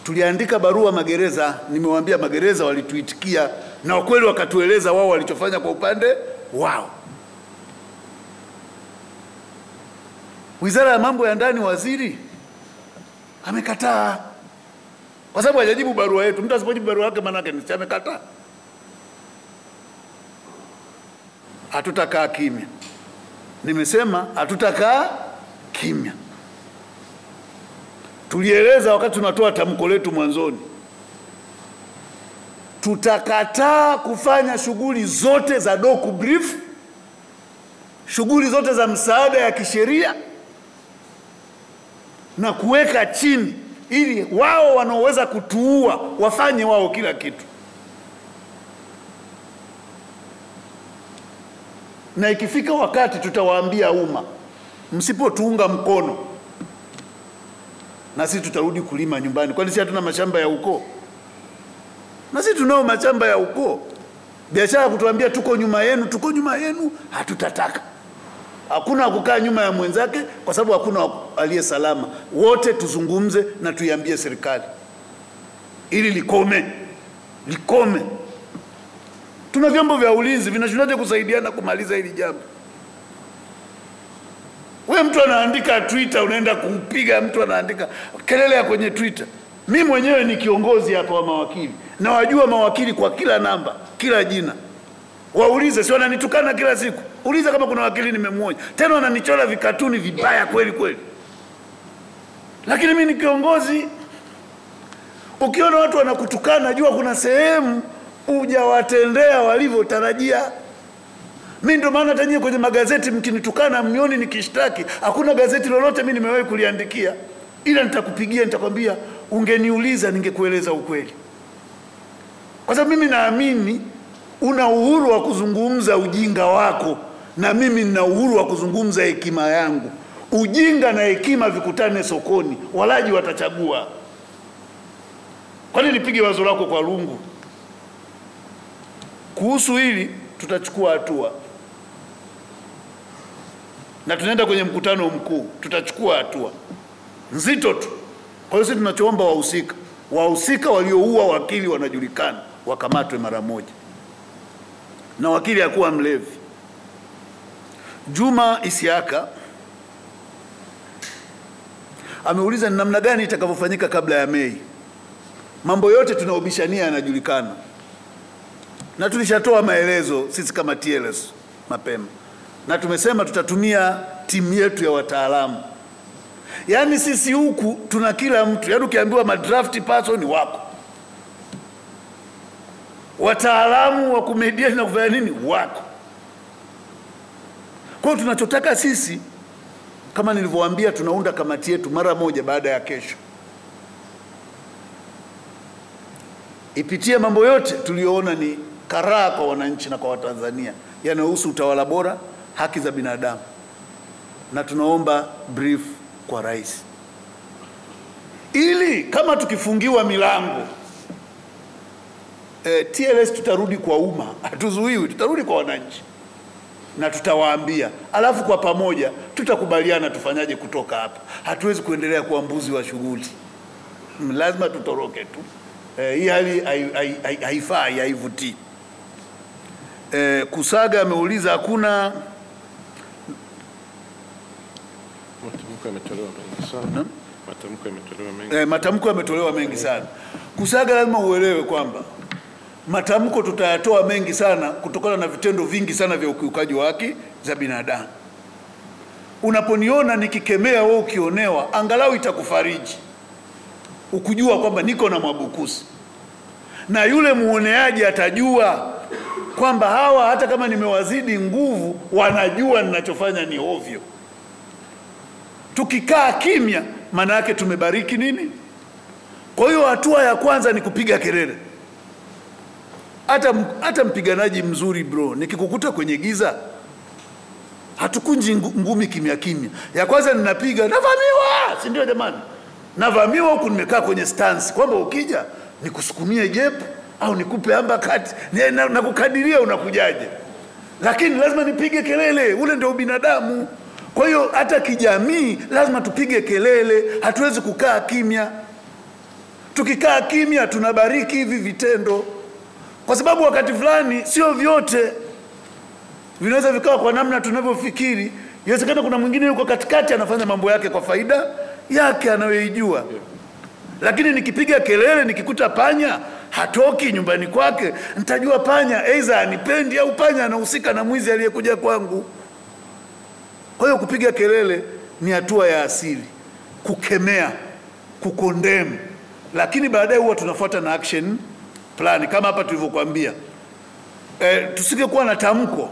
Tuliandika barua magereza, nimewaambia magereza walituitikia na ukweli wakatueleza wao walichofanya kwa upande wao. Wizara ya Mambo ya Ndani, waziri amekataa kwa sababu hajajibu barua yetu. Mtu asipojibu barua yake maana yake ni amekataa. Hatutakaa kimya. Nimesema hatutakaa kimya. Tulieleza wakati tunatoa tamko letu mwanzoni, tutakataa kufanya shughuli zote za doku brief, shughuli zote za msaada ya kisheria, na kuweka chini ili wao wanaoweza kutuua wafanye wao kila kitu. Na ikifika wakati tutawaambia umma, msipotuunga mkono na sisi tutarudi kulima nyumbani. Kwani sisi hatuna mashamba ya ukoo? Na sisi tunao mashamba ya ukoo. Biashara kutuambia tuko nyuma yenu, hatutataka. Hakuna kukaa nyuma ya mwenzake kwa sababu hakuna aliye salama. Wote tuzungumze na tuiambie serikali ili likome. Tuna vyombo vya ulinzi vinashindaje kusaidiana kumaliza hili jambo? Wewe mtu anaandika Twitter, unaenda kupiga mtu anaandika kelele ya kwenye Twitter. Mimi mwenyewe ni kiongozi hapa wa mawakili. Na wajua mawakili kwa kila namba, kila jina. Waulize, si wananitukana kila siku. Uliza kama kuna wakili nimemwoja. Tena wananichora vikatuni vibaya kweli. Lakini mimi ni kiongozi. Ukiona watu wanakutukana, jua kuna sehemu hujawatendea walivyotarajia. Mimi ndio maana tanyie kwenye magazeti mkinitukana mnioni nikishtaki. Hakuna gazeti lolote mimi nimewahi kuliandikia. Ila nitakupigia nitakwambia ungeniuliza ningekueleza ukweli. Kwa sababu mimi naamini una uhuru wa kuzungumza ujinga wako na mimi nina uhuru wa kuzungumza hekima yangu. Ujinga na hekima vikutane sokoni, walaji watachagua. Kwa nini nipige wazo lako kwa lungu? Kuhusu hili tutachukua hatua. Na tunaenda kwenye mkutano mkuu, tutachukua hatua nzito tu. Kwa hiyo sisi tunachoomba wahusika walioua wakili wanajulikana, wakamatwe mara moja. Na wakili hakuwa mlevi. Juma Isiaka ameuliza ni namna gani itakavyofanyika kabla ya Mei. Mambo yote tunaobishania yanajulikana. Na tulishatoa maelezo sisi kama TLS mapema. Na tumesema tutatumia timu yetu ya wataalamu. Yaani sisi huku tuna kila mtu. Yaani ukiambiwa madraft person wako. Wataalamu wa kumediate na kufanya nini wako. Kwa hiyo tunachotaka sisi, kama nilivyowaambia, tunaunda kamati yetu mara moja baada ya kesho. Ipitie mambo yote tuliyoona ni karaa kwa wananchi na kwa Watanzania yanayohusu utawala bora, haki za binadamu. Na tunaomba brief kwa rais. Ili kama tukifungiwa milango, TLS tutarudi kwa umma, hatuzuiwi, tutarudi kwa wananchi. Na tutawaambia, alafu kwa pamoja tutakubaliana tufanyaje kutoka hapa. Hatuwezi kuendelea kuwa mbuzi wa shughuli. Lazima tutoroke tu. Hii hali haifai, haivutii. Kusaga ameuliza hakuna matamko yametolewa mengi sana. Kusaga lazima uelewe kwamba matamko tutayatoa mengi sana kutokana na vitendo vingi sana vya ukiukaji wa haki za binadamu. Unaponiona nikikemea wewe ukionewa, angalau itakufariji. Ukujua kwamba niko na Mwabukusi. Na yule muoneaji atajua kwamba hawa hata kama nimewazidi nguvu wanajua ninachofanya ni ovyo. Tukikaa kimya maana yake tumebariki nini? Kwa hiyo hatua ya kwanza ni kupiga kelele. Hata mpiganaji mzuri bro, nikikukuta kwenye giza hatukunji ngumi kimya. Ya kwanza ninapiga, navamiwa, si ndio jamani? Navamiwa huku nimekaa kwenye stance kwamba ukija nikusukumie jepu au nikupe ambakati na kukadiria unakujaje. Lakini lazima nipige kelele, ule ndio binadamu. Kwa hiyo hata kijamii lazima tupige kelele, hatuwezi kukaa kimya. Tukikaa kimya tunabariki hivi vitendo. Kwa sababu wakati fulani sio vyote vinaweza vikawa kwa namna tunavyofikiri. Inawezekana kuna mwingine yuko katikati anafanya mambo yake kwa faida yake anayoijua. Lakini nikipiga kelele, nikikuta panya hatoki nyumbani kwake, nitajua panya aidha anipendi au panya anahusika na mwizi aliyekuja kwangu. Kwa hiyo kupiga kelele ni hatua ya asili, kukemea, kukondem. Lakini baadaye huwa tunafuata na action plan kama hapa tulivyokuambia. Tusingekuwa na tamko,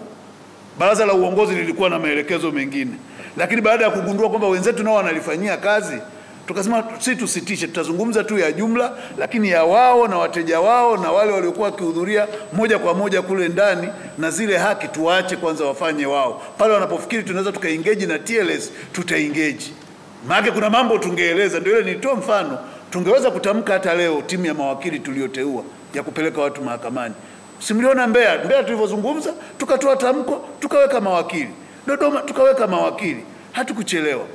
baraza la uongozi lilikuwa na maelekezo mengine. Lakini baada ya kugundua kwamba wenzetu nao wanalifanyia kazi, tukasema sisi tusitishe, tutazungumza tu ya jumla, lakini ya wao na wateja wao na wale waliokuwa wakihudhuria moja kwa moja kule ndani, na zile haki tuache kwanza wafanye wao. Pale wanapofikiri tunaweza tukaengage na TLS, tutaengage. Maana kuna mambo tungeeleza, ndio ile nilitoa mfano, tungeweza kutamka hata leo timu ya mawakili tulioteua ya kupeleka watu mahakamani. Simliona Mbeya tulivyozungumza, tukatoa tamko, tukaweka mawakili. Dodoma tukaweka mawakili. Hatukuchelewa.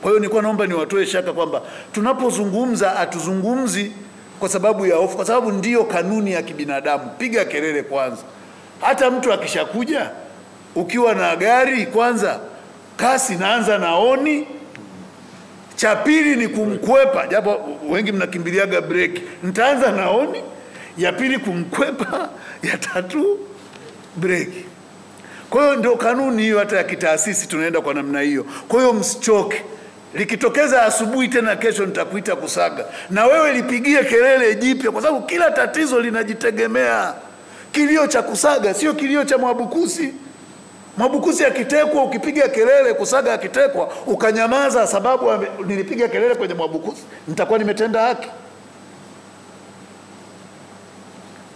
Kwa hiyo nilikuwa naomba niwatoe shaka kwamba tunapozungumza hatuzungumzi kwa sababu ya hofu, kwa sababu ndiyo kanuni ya kibinadamu. Piga kelele kwanza. Hata mtu akishakuja, ukiwa na gari kwanza, kasi naanza naoni, cha pili ni kumkwepa, japo wengi mnakimbiliaga breki. Nitaanza naoni, ya pili kumkwepa, ya tatu breki. Kwa hiyo ndio kanuni hiyo, hata ya kitaasisi tunaenda kwa namna hiyo. Kwa hiyo msichoke. Likitokeza asubuhi tena kesho nitakuita Kusaga, na wewe lipigie kelele jipya, kwa sababu kila tatizo linajitegemea. Kilio cha Kusaga sio kilio cha Mwabukusi. Mwabukusi akitekwa ukipiga kelele, Kusaga akitekwa ukanyamaza sababu nilipiga kelele kwenye Mwabukusi, nitakuwa nimetenda haki?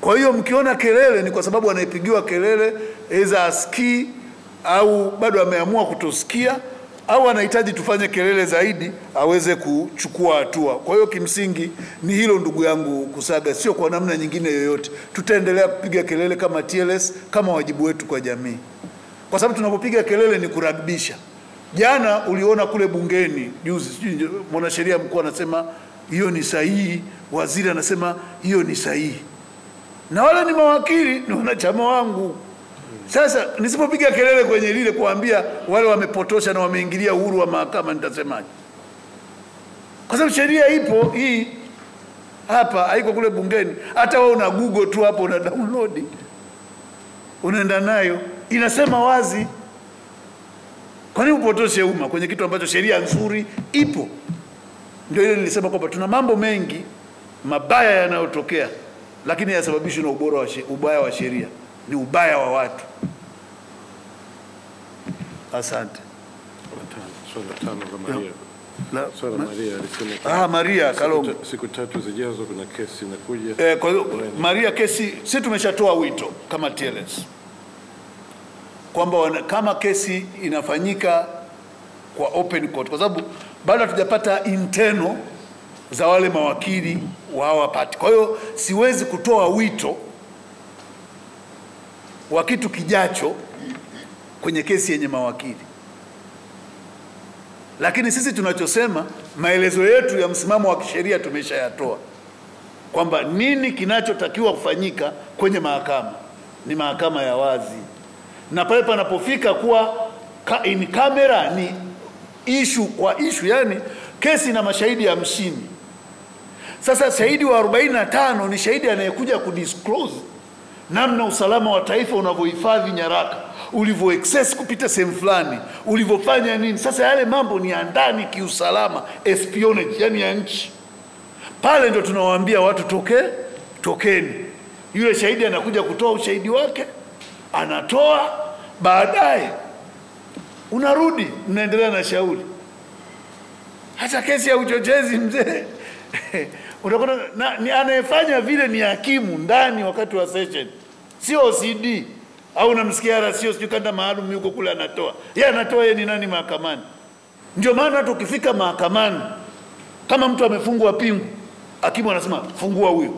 Kwa hiyo mkiona kelele ni kwa sababu anaipigiwa kelele eza asikii, au bado ameamua kutosikia, au anahitaji tufanye kelele zaidi aweze kuchukua hatua. Kwa hiyo kimsingi ni hilo, ndugu yangu Kusaga, sio kwa namna nyingine yoyote. Tutaendelea kupiga kelele kama TLS, kama wajibu wetu kwa jamii, kwa sababu tunapopiga kelele ni kuragbisha. Jana uliona kule bungeni juzi, mwanasheria mkuu anasema hiyo ni sahihi, waziri anasema hiyo ni sahihi, na wale ni mawakili, ni wanachama wangu. Sasa nisipopiga kelele kwenye lile kuambia wale wamepotosha na wameingilia uhuru wa mahakama, nitasemaje? Kwa sababu sheria ipo hii hapa, haiko kule bungeni. Hata wewe una Google tu hapo, una download, unaenda nayo, inasema wazi. Kwa nini upotoshe umma kwenye kitu ambacho sheria nzuri ipo? Ndio ile nilisema kwamba tuna mambo mengi mabaya yanayotokea, lakini yasababishwa na ubaya wa sheria, ni ubaya wa watu. Asante. Maria Kalongo, siku 3 zijazo kuna kesi inakuja. Kwa hiyo Maria, kesi sisi tumeshatoa wito kama TLS kwamba kama kesi inafanyika kwa open court, kwa sababu bado hatujapata internal za wale mawakili wa hawa pati. Kwa hiyo siwezi kutoa wito wa kitu kijacho kwenye kesi yenye mawakili. Lakini sisi tunachosema, maelezo yetu ya msimamo wa kisheria tumeshayatoa kwamba nini kinachotakiwa kufanyika kwenye mahakama. Ni mahakama ya wazi, na pale panapofika kuwa in camera ni issue kwa issue, yani kesi na mashahidi 50. Sasa shahidi wa 45 ni shahidi anayekuja kudisclose namna usalama wa taifa unavyohifadhi nyaraka, ulivyo access kupita sehemu fulani, ulivyofanya nini. Sasa yale mambo ni ya ndani kiusalama, espionage, yani ya nchi. Pale ndo tunawaambia watu tokeni. Yule shahidi anakuja kutoa ushahidi wake, anatoa, baadaye unarudi mnaendelea na shauri. Hata kesi ya uchochezi mzee unakuta ni anayefanya vile ni hakimu ndani wakati wa session, sio OCD au namsikia RCO sio kanda maalum yuko kule anatoa. Yeye anatoa, yeye ni nani mahakamani? Ndio maana hata ukifika mahakamani kama mtu amefungwa pingu, hakimu anasema fungua huyo,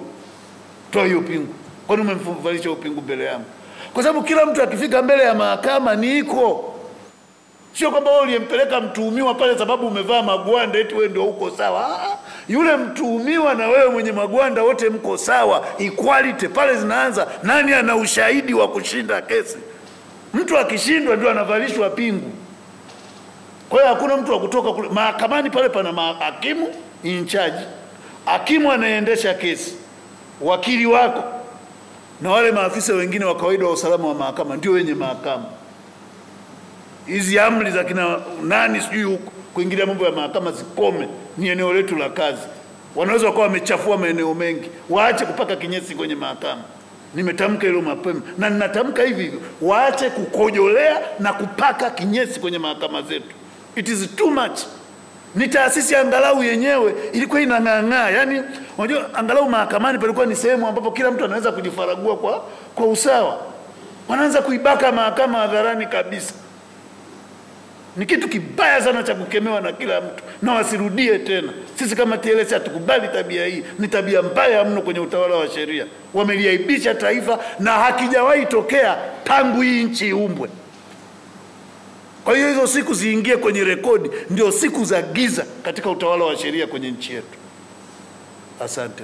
toa hiyo pingu. Kwa nini umemvalisha pingu mbele yangu? Kwa sababu kila mtu akifika mbele ya mahakama ni iko. Sio kwamba wewe uliyempeleka mtuhumiwa pale sababu umevaa magwanda eti wewe ndio uko sawa. Yule mtuhumiwa na wewe mwenye magwanda wote mko sawa, equality pale zinaanza. Nani ana ushahidi wa kushinda kesi? Mtu akishindwa ndio anavalishwa pingu. Kwa hiyo hakuna mtu wa kutoka kule mahakamani. Pale pana hakimu in charge, hakimu anaendesha kesi, wakili wako na wale maafisa wengine wa kawaida wa usalama wa mahakama ndio wenye mahakama. Hizi amri za kina nani sijui huko kuingilia mambo ya mahakama zikome, ni eneo letu la kazi. Wanaweza wakawa wamechafua maeneo mengi, waache kupaka kinyesi kwenye mahakama. Nimetamka hilo mapema na ninatamka hivi, waache kukojolea na kupaka kinyesi kwenye mahakama zetu. It is too much. Ni taasisi angalau yenyewe ilikuwa inang'ang'aa, yani unajua angalau mahakamani palikuwa ni sehemu ambapo kila mtu anaweza kujifaragua kwa usawa. Wanaanza kuibaka mahakama hadharani kabisa. Ni kitu kibaya sana cha kukemewa na kila mtu, na wasirudie tena. Sisi kama TLS hatukubali tabia hii, ni tabia mbaya mno kwenye utawala wa sheria. Wameliaibisha taifa na hakijawahi tokea tangu hii nchi iumbwe. Kwa hiyo hizo siku ziingie kwenye rekodi, ndio siku za giza katika utawala wa sheria kwenye nchi yetu. Asante.